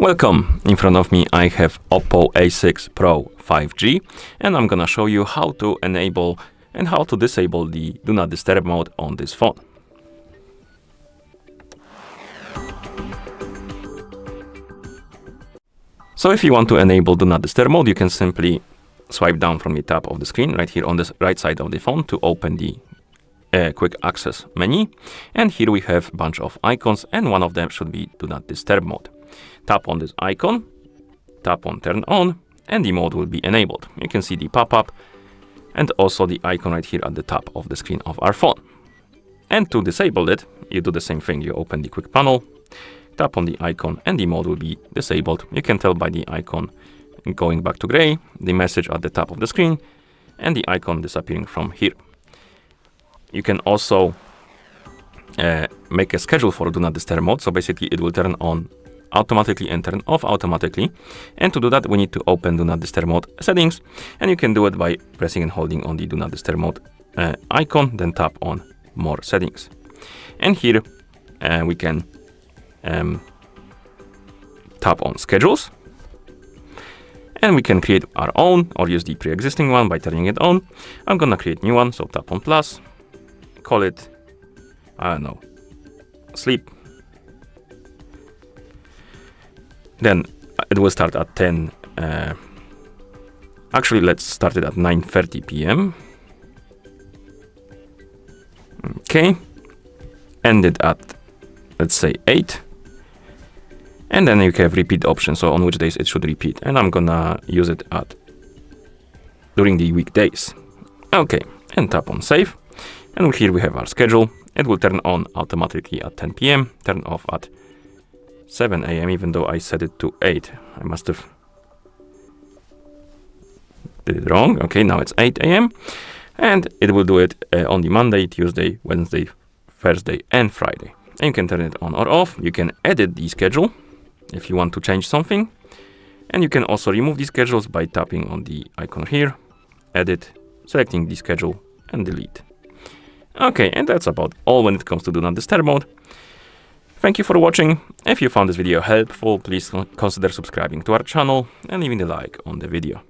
Welcome! In front of me I have OPPO A6 Pro 5G, and I'm gonna show you how to enable and how to disable the Do Not Disturb mode on this phone. So if you want to enable Do Not Disturb mode, you can simply swipe down from the top of the screen right here on the right side of the phone to open the quick access menu. And here we have a bunch of icons, and one of them should be Do Not Disturb mode. Tap on this icon, tap on turn on, and the mode will be enabled. You can see the pop-up and also the icon right here at the top of the screen of our phone. And to disable it, you do the same thing. You open the quick panel, tap on the icon, and the mode will be disabled. You can tell by the icon going back to gray, the message at the top of the screen, and the icon disappearing from here. You can also make a schedule for Do Not Disturb mode. So basically it will turn on automatically and turn off automatically. And to do that, we need to open Do Not Disturb mode settings. And you can do it by pressing and holding on the Do Not Disturb mode icon, then tap on more settings. And here we can tap on schedules. And we can create our own or use the pre-existing one by turning it on. I'm gonna create new one, so tap on plus. Call it, I don't know, sleep. Then it will start at 10. Actually, let's start it at 9:30 p.m. Okay. End it at, let's say, 8. And then you have repeat option, so on which days it should repeat. And I'm gonna use it during the weekdays. Okay, and tap on save. And here we have our schedule. It will turn on automatically at 10 p.m, turn off at 7 a.m, even though I set it to 8. I must have did it wrong. Okay, now it's 8 a.m. And it will do it on the Monday, Tuesday, Wednesday, Thursday, and Friday. And you can turn it on or off. You can edit the schedule if you want to change something. And you can also remove the schedules by tapping on the icon here, edit, selecting the schedule, and delete. Okay, and that's about all when it comes to Do Not Disturb mode. Thank you for watching. If you found this video helpful, please consider subscribing to our channel and leaving a like on the video.